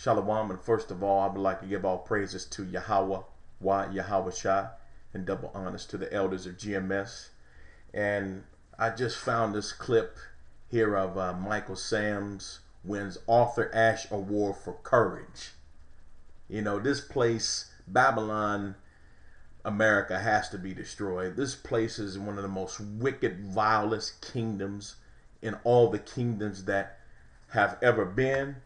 Shalom, and first of all, I would like to give all praises to Yahweh, Yahweh Shai, and double honors to the elders of GMS. And I just found this clip here of Michael Sams wins Arthur Ashe Award for Courage. You know, this place, Babylon, America, has to be destroyed. This place is one of the most wicked, vilest kingdoms in all the kingdoms that have ever been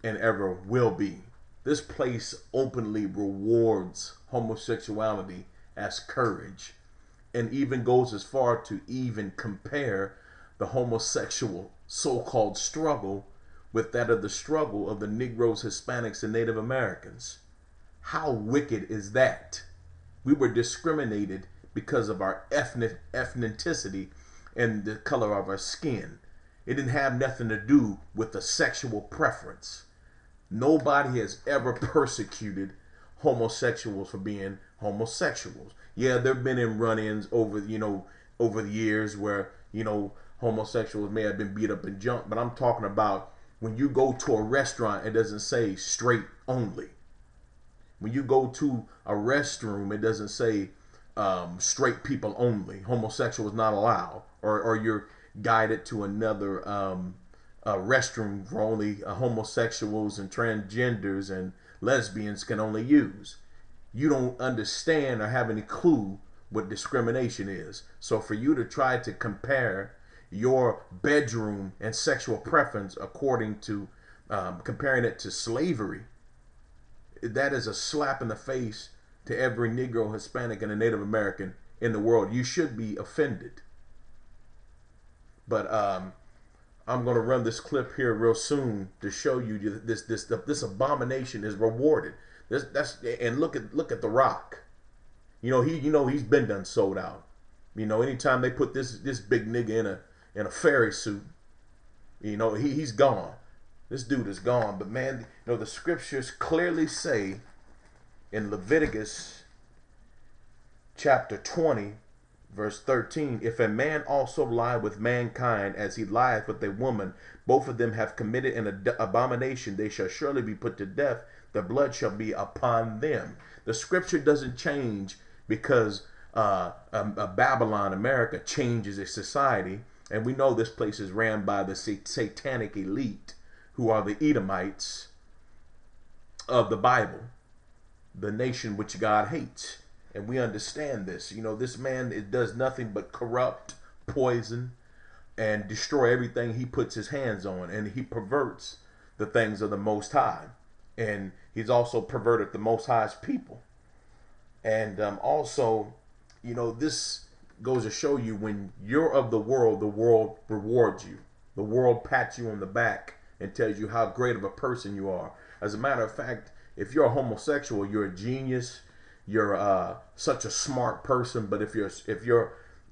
and ever will be. This place openly rewards homosexuality as courage, and even goes as far to even compare the homosexual so-called struggle with that of the struggle of the Negroes, Hispanics, and Native Americans. How wicked is that? We were discriminated because of our ethnicity and the color of our skin. It didn't have nothing to do with the sexual preference. Nobody has ever persecuted homosexuals for being homosexuals. Yeah, there have been in run-ins over the years where, homosexuals may have been beat up and jumped, but I'm talking about when you go to a restaurant, it doesn't say straight only. When you go to a restroom, it doesn't say straight people only. Homosexual is not allowed. Or you're guided to another restroom for only homosexuals and transgenders and lesbians can only use. You don't understand or have any clue what discrimination is. So for you to try to compare your bedroom and sexual preference according to comparing it to slavery, that is a slap in the face to every Negro, Hispanic, and a Native American in the world. You should be offended. But I'm going to run this clip here real soon to show you this abomination is rewarded. And look at The Rock. He's been done sold out. Anytime they put this big nigga in a fairy suit, he's gone. This dude is gone. But man, the scriptures clearly say in Leviticus chapter 20, verse 13, if a man also lie with mankind as he lieth with a woman, both of them have committed an abomination, they shall surely be put to death. The blood shall be upon them. The scripture doesn't change because Babylon, America, changes its society. And we know this place is ran by the satanic elite, who are the Edomites of the Bible, the nation which God hates. And we understand this. This man, it does nothing but corrupt, poison, and destroy everything he puts his hands on. And he perverts the things of the Most High. And he's also perverted the Most High's people. And also, this goes to show you when you're of the world rewards you. The world pats you on the back and tells you how great of a person you are. As a matter of fact, if you're a homosexual, you're a genius. You're such a smart person. But if you're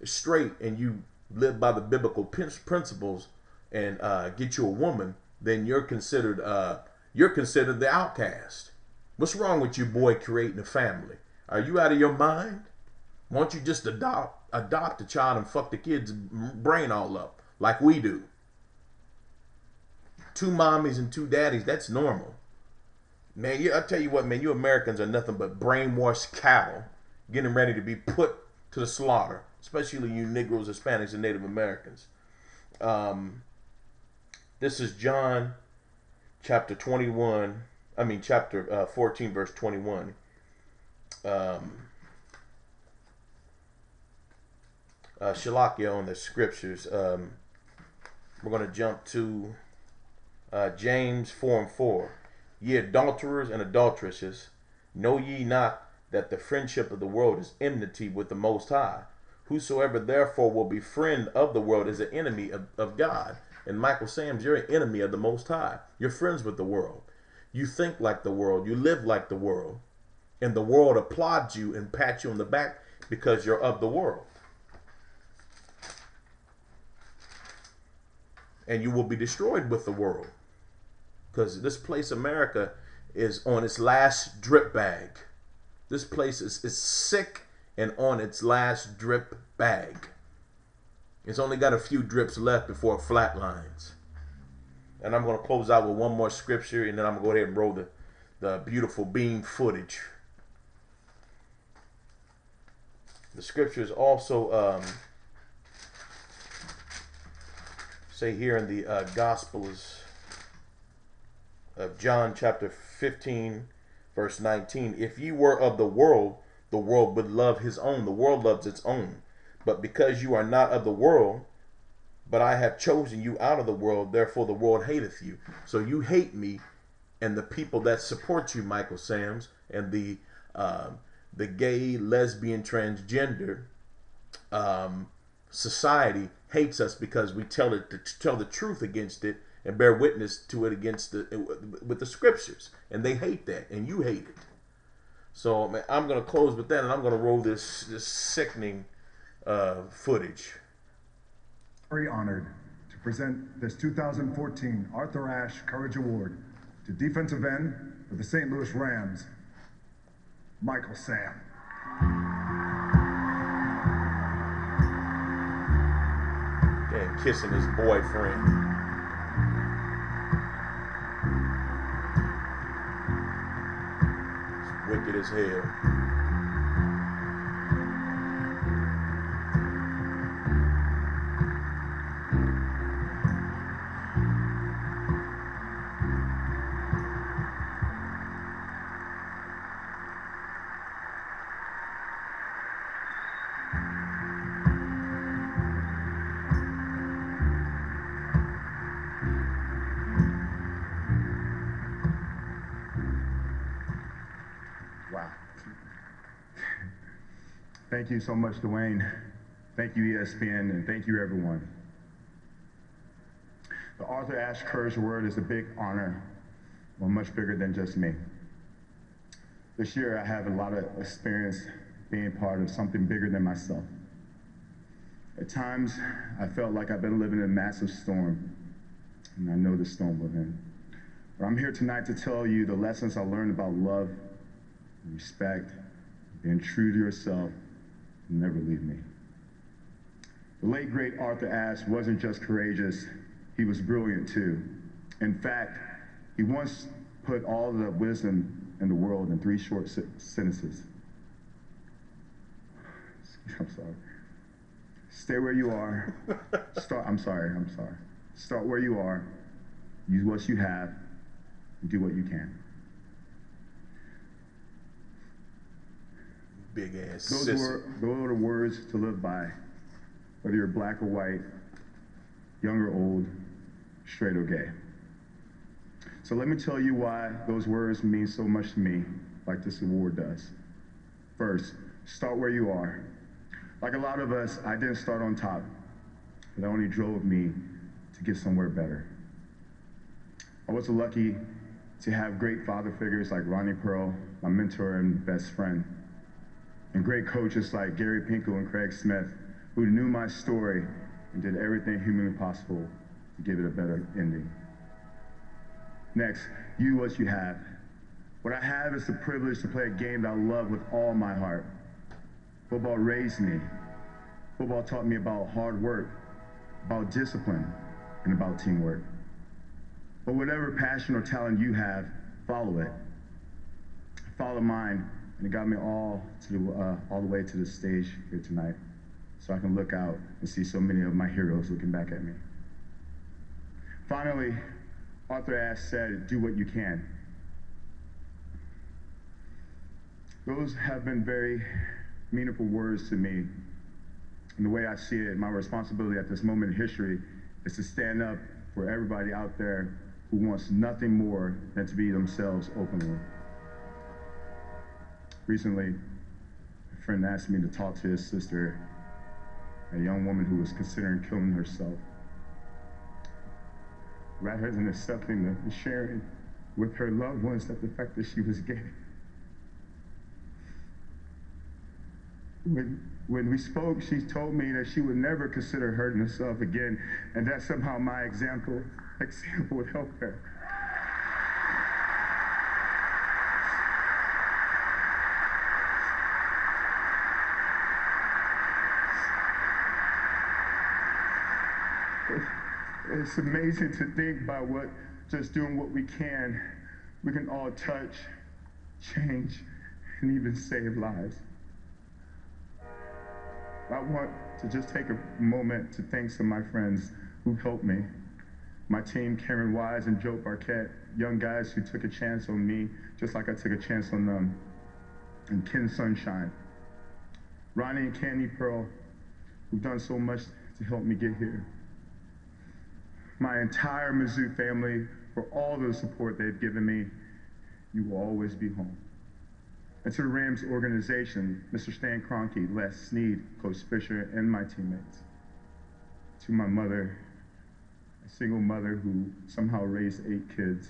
straight and you live by the biblical principles and get you a woman, then you're considered the outcast. What's wrong with you, boy, creating a family? Are you out of your mind? Why don't you just adopt a child and fuck the kid's brain all up like we do? 2 mommies and 2 daddies, that's normal. Man, I tell you what, man, you Americans are nothing but brainwashed cattle getting ready to be put to the slaughter, especially you Negroes, Hispanics, and Native Americans. This is John chapter 14, verse 21. Shalakia on the scriptures. We're going to jump to James 4:4. Ye adulterers and adulteresses, know ye not that the friendship of the world is enmity with the Most High? Whosoever therefore will be friend of the world is an enemy of God. And Michael Sams, you're an enemy of the Most High. You're friends with the world. You think like the world. You live like the world. And the world applauds you and pats you on the back because you're of the world. And you will be destroyed with the world. Because this place, America, is on its last drip bag. This place is sick and on its last drip bag. It's only got a few drips left before it flatlines. And I'm going to close out with one more scripture, and then I'm going to go ahead and roll the beautiful beam footage. The scriptures also say here in the Gospels of John chapter 15, verse 19, if ye were of the world would love his own. The world loves its own. But because you are not of the world, but I have chosen you out of the world, therefore the world hateth you. So you hate me, and the people that support you, Michael Sams, and the gay, lesbian, transgender society hates us because we tell the truth against it and bear witness to it with the scriptures, and they hate that, and you hate it. So man, I'm gonna close with that, and I'm gonna roll this sickening footage. Very honored to present this 2014 Arthur Ashe Courage Award to defensive end for the St. Louis Rams, Michael Sam. And kissing his boyfriend. It's wicked as hell. Wow. Thank you so much, Dwayne. Thank you, ESPN, and thank you, everyone. The Arthur Ashe Courage Award is a big honor, well, much bigger than just me. This year, I have a lot of experience being part of something bigger than myself. At times, I felt like I've been living in a massive storm, and I know the storm we're in. But I'm here tonight to tell you the lessons I learned about love, respect, being true to yourself, and never leave me. The late, great Arthur Ashe wasn't just courageous, he was brilliant too. In fact, he once put all the wisdom in the world in 3 short sentences. I'm sorry. Stay where you are. I'm sorry. Start where you are, use what you have, and do what you can. Big ass. Those are the words to live by, whether you're black or white, young or old, straight or gay. So let me tell you why those words mean so much to me, like this award does. First, start where you are. Like a lot of us, I didn't start on top. It only drove me to get somewhere better. I was lucky to have great father figures like Ronnie Pearl, my mentor and best friend, and great coaches like Gary Pinkel and Craig Smith, who knew my story and did everything humanly possible to give it a better ending. Next, use what you have. What I have is the privilege to play a game that I love with all my heart. Football raised me. Football taught me about hard work, about discipline, and about teamwork. But whatever passion or talent you have, follow it. Follow mine, and it got me all the way to the stage here tonight, so I can look out and see so many of my heroes looking back at me. Finally, Arthur Ashe said, do what you can. Those have been very meaningful words to me. And the way I see it, my responsibility at this moment in history is to stand up for everybody out there who wants nothing more than to be themselves openly. Recently, a friend asked me to talk to his sister, a young woman who was considering killing herself. Rather than accepting and sharing with her loved ones that the fact that she was gay. When we spoke, she told me that she would never consider hurting herself again, and that somehow my example would help her. It's amazing to think by what just doing what we can all touch, change, and even save lives. I want to just take a moment to thank some of my friends who helped me. My team, Karen Wise and Joe Barquette, young guys who took a chance on me, just like I took a chance on them. And Ken Sunshine, Ronnie and Candy Pearl, who've done so much to help me get here. My entire Mizzou family, for all the support they've given me, you will always be home. And to the Rams organization, Mr. Stan Kroenke, Les Snead, Coach Fisher, and my teammates. To my mother, a single mother who somehow raised 8 kids,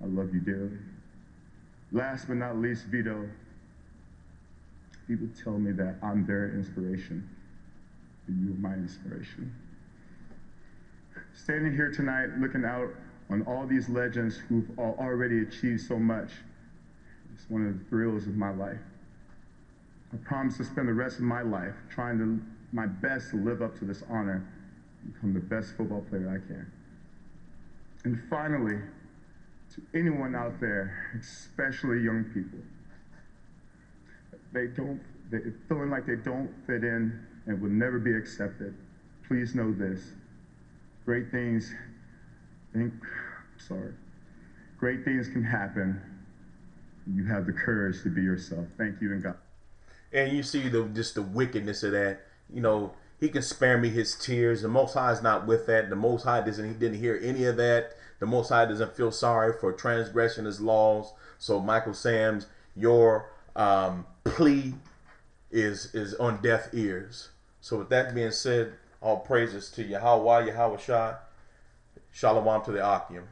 I love you dearly. Last but not least, Vito. People tell me that I'm their inspiration, but you're my inspiration. Standing here tonight, looking out on all these legends who've already achieved so much, it's one of the thrills of my life. I promise to spend the rest of my life trying my best to live up to this honor and become the best football player I can. And finally, to anyone out there, especially young people, they're feeling like they don't fit in and will never be accepted, please know this. Great things can happen. You have the courage to be yourself. Thank you, and God. And you see just the wickedness of that. You know, he can spare me his tears. The Most High is not with that. The Most High didn't hear any of that. The Most High doesn't feel sorry for transgression his laws. So Michael Sams, your plea is on deaf ears. So with that being said, all praises to Yahweh, Yahweh Shah. Shalom to the Akim.